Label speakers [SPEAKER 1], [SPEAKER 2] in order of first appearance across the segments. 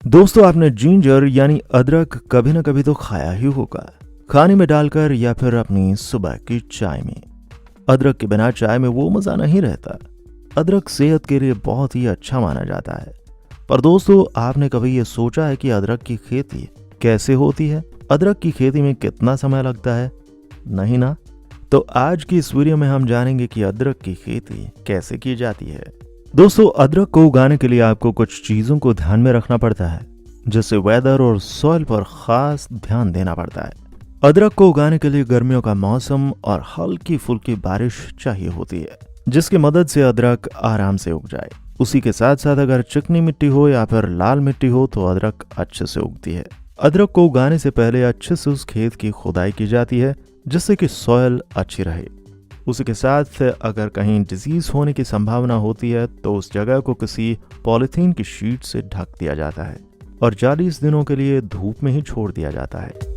[SPEAKER 1] दोस्तों, आपने जिंजर यानी अदरक कभी ना कभी तो खाया ही होगा, खाने में डालकर या फिर अपनी सुबह की चाय में। अदरक के बिना चाय में वो मज़ा नहीं रहता। अदरक सेहत के लिए बहुत ही अच्छा माना जाता है। पर दोस्तों, आपने कभी ये सोचा है कि अदरक की खेती कैसे होती है? अदरक की खेती में कितना समय लगता है? नहीं ना? तो आज की इस वीडियो में हम जानेंगे कि अदरक की खेती कैसे की जाती है। दोस्तों, अदरक को उगाने के लिए आपको कुछ चीज़ों को ध्यान में रखना पड़ता है, जैसे वेदर और सॉइल पर खास ध्यान देना पड़ता है। अदरक को उगाने के लिए गर्मियों का मौसम और हल्की फुल्की बारिश चाहिए होती है, जिसकी मदद से अदरक आराम से उग जाए। उसी के साथ साथ अगर चिकनी मिट्टी हो या फिर लाल मिट्टी हो तो अदरक अच्छे से उगती है। अदरक को उगाने से पहले अच्छे से उस खेत की खुदाई की जाती है, जिससे कि सॉइल अच्छी रहे। उसी के साथ अगर कहीं डिजीज होने की संभावना होती है तो उस जगह को किसी पॉलिथीन की शीट से ढक दिया जाता है और 40 दिनों के लिए धूप में ही छोड़ दिया जाता है।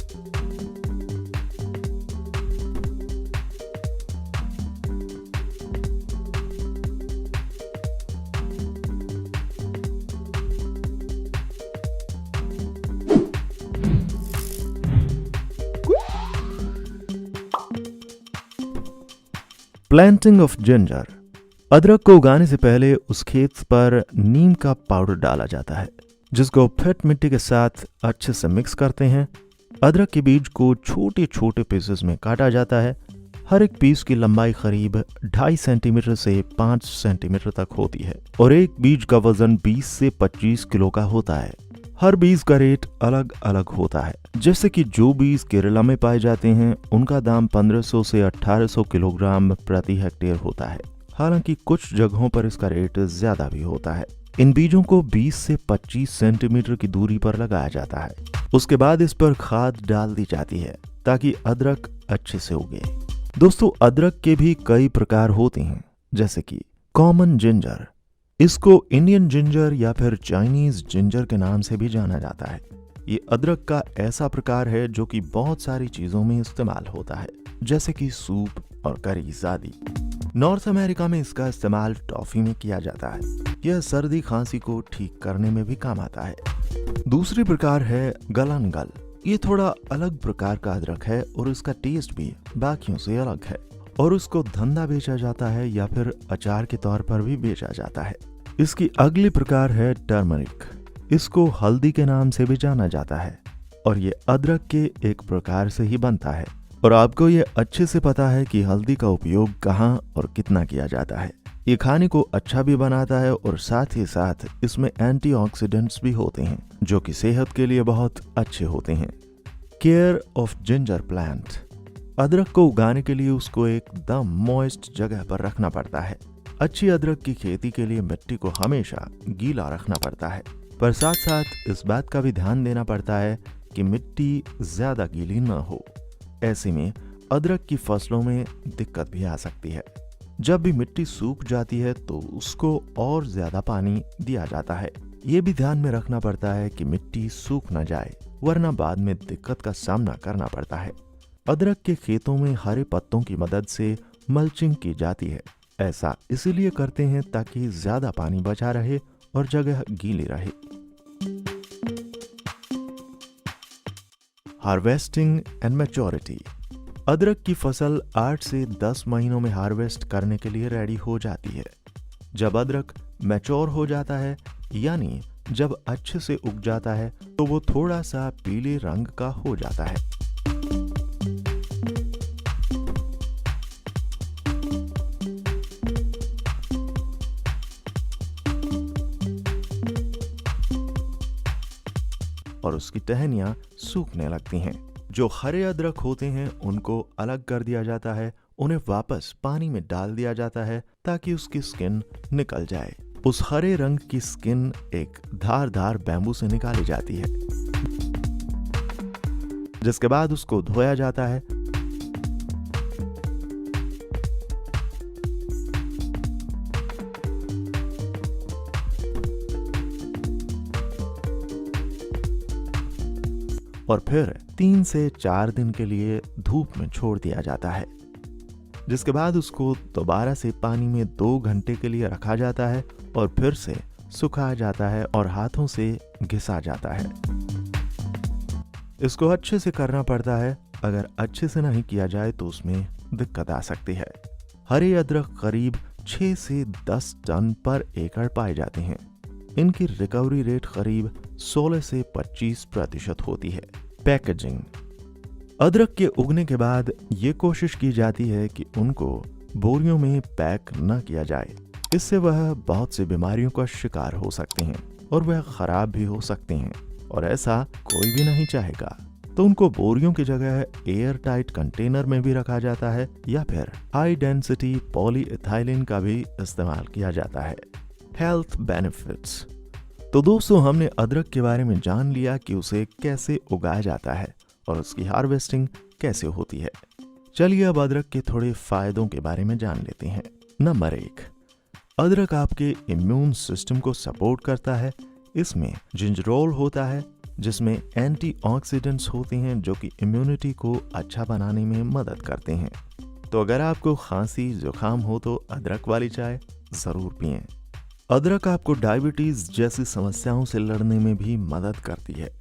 [SPEAKER 1] Planting of ginger. अदरक को उगाने से पहले उस खेत पर नीम का पाउडर डाला जाता है, जिसको फिट मिट्टी के साथ अच्छे से मिक्स करते हैं। अदरक के बीज को छोटे छोटे पीसेस में काटा जाता है। हर एक पीस की लंबाई करीब 2.5 सेंटीमीटर से 5 सेंटीमीटर तक होती है और एक बीज का वजन 20 से 25 किलो का होता है। हर बीज का रेट अलग अलग होता है, जैसे कि जो बीज केरला में पाए जाते हैं उनका दाम 1500 से 1800 किलोग्राम प्रति हेक्टेयर होता है। हालांकि कुछ जगहों पर इसका रेट ज्यादा भी होता है। इन बीजों को 20 से 25 सेंटीमीटर की दूरी पर लगाया जाता है। उसके बाद इस पर खाद डाल दी जाती है ताकि अदरक अच्छे से उगे। दोस्तों, अदरक के भी कई प्रकार होते हैं, जैसे कि कॉमन जिंजर। इसको इंडियन जिंजर या फिर चाइनीज जिंजर के नाम से भी जाना जाता है। ये अदरक का ऐसा प्रकार है जो कि बहुत सारी चीजों में इस्तेमाल होता है, जैसे कि सूप और करीज आदि। नॉर्थ अमेरिका में इसका इस्तेमाल टॉफी में किया जाता है। यह सर्दी खांसी को ठीक करने में भी काम आता है। दूसरी प्रकार है गलनगल। ये थोड़ा अलग प्रकार का अदरक है और इसका टेस्ट भी बाकियों से अलग है और उसको धंधा बेचा जाता है या फिर अचार के तौर पर भी बेचा जाता है। इसकी अगली प्रकार है टर्मरिक। इसको हल्दी के नाम से भी जाना जाता है और ये अदरक के एक प्रकार से ही बनता है। और आपको ये अच्छे से पता है कि हल्दी का उपयोग कहाँ और कितना किया जाता है। ये खाने को अच्छा भी बनाता है और साथ ही साथ इसमें एंटीऑक्सीडेंट्स भी होते हैं, जो कि सेहत के लिए बहुत अच्छे होते हैं। Care of ginger plant. अदरक को उगाने के लिए उसको एकदम मॉइस्ट जगह पर रखना पड़ता है। अच्छी अदरक की खेती के लिए मिट्टी को हमेशा गीला रखना पड़ता है, पर साथ साथ इस बात का भी ध्यान देना पड़ता है कि मिट्टी ज्यादा गीली न हो। ऐसे में अदरक की फसलों में दिक्कत भी आ सकती है। जब भी मिट्टी सूख जाती है तो उसको और ज्यादा पानी दिया जाता है। ये भी ध्यान में रखना पड़ता है कि मिट्टी सूख न जाए, वरना बाद में दिक्कत का सामना करना पड़ता है। अदरक के खेतों में हरे पत्तों की मदद से मल्चिंग की जाती है। ऐसा इसीलिए करते हैं ताकि ज्यादा पानी बचा रहे और जगह गीली रहे। Harvesting and maturity. अदरक की फसल 8 से 10 महीनों में हार्वेस्ट करने के लिए रेडी हो जाती है। जब अदरक मैच्योर हो जाता है, यानी जब अच्छे से उग जाता है, तो वो थोड़ा सा पीले रंग का हो जाता है। और उसकी टहनियां सूखने लगती हैं। जो हरे अदरक होते हैं उनको अलग कर दिया जाता है। उन्हें वापस पानी में डाल दिया जाता है ताकि उसकी स्किन निकल जाए। उस हरे रंग की स्किन एक धारदार बैम्बू से निकाली जाती है, जिसके बाद उसको धोया जाता है। और फिर 3 से 4 दिन के लिए धूप में छोड़ दिया जाता है, जिसके बाद उसको दोबारा से पानी में 2 घंटे के लिए रखा जाता है और फिर से सुखाया जाता है और हाथों से घिसा जाता है। इसको अच्छे से करना पड़ता है, अगर अच्छे से नहीं किया जाए तो उसमें दिक्कत आ सकती है। हरे अदरक करीब 6 से 10 टन पर एकड़ पाए जाते हैं। इनकी रिकवरी रेट करीब 16 से 25% होती है। पैकेजिंग। अदरक के उगने के बाद ये कोशिश की जाती है कि उनको बोरियों में पैक न किया जाए, इससे वह बहुत सी बीमारियों का शिकार हो सकते हैं और वह खराब भी हो सकते हैं, और ऐसा कोई भी नहीं चाहेगा। तो उनको बोरियों की जगह एयर टाइट कंटेनर में भी रखा जाता है या फिर हाई डेंसिटी पॉलीइथाइलिन का भी इस्तेमाल किया जाता है। Health benefits. तो दोस्तों, हमने अदरक के बारे में जान लिया कि उसे कैसे उगाया जाता है और उसकी हार्वेस्टिंग कैसे होती है। चलिए अब अदरक के थोड़े फायदों के बारे में जान लेते हैं। नंबर 1, अदरक आपके इम्यून सिस्टम को सपोर्ट करता है। इसमें जिंजरोल होता है जिसमें एंटीऑक्सीडेंट्स होते हैं जो कि इम्यूनिटी को अच्छा बनाने में मदद करते हैं। तो अगर आपको खांसी जुकाम हो तो अदरक वाली चाय जरूर पिएं। अदरक आपको डायबिटीज जैसी समस्याओं से लड़ने में भी मदद करती है।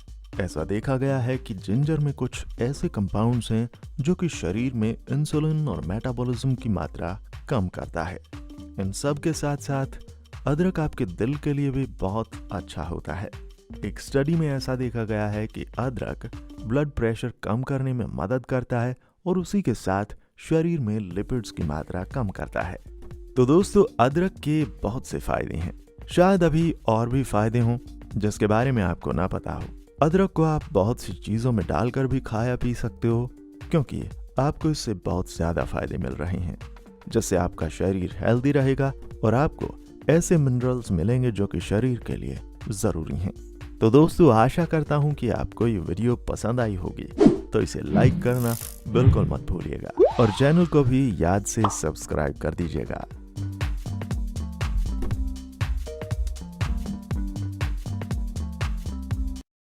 [SPEAKER 1] ऐसा देखा गया है कि जिंजर में कुछ ऐसे कंपाउंड्स हैं जो कि शरीर में इंसुलिन और मेटाबॉलिज्म की मात्रा कम करता है। इन सब के साथ साथ अदरक आपके दिल के लिए भी बहुत अच्छा होता है। एक स्टडी में ऐसा देखा गया है कि अदरक ब्लड प्रेशर कम करने में मदद करता है और उसी के साथ शरीर में लिपिड्स की मात्रा कम करता है। तो दोस्तों, अदरक के बहुत से फायदे हैं। शायद अभी और भी फायदे हों जिसके बारे में आपको ना पता हो। अदरक को आप बहुत सी चीजों में डालकर भी खाया पी सकते हो, क्योंकि आपको इससे बहुत ज्यादा फायदे मिल रहे हैं, जिससे आपका शरीर हेल्दी रहेगा और आपको ऐसे मिनरल्स मिलेंगे जो कि शरीर के लिए जरूरी हैं। तो दोस्तों, आशा करता हूं कि आपको ये वीडियो पसंद आई होगी, तो इसे लाइक करना बिल्कुल मत भूलिएगा और चैनल को भी याद से सब्सक्राइब कर दीजिएगा।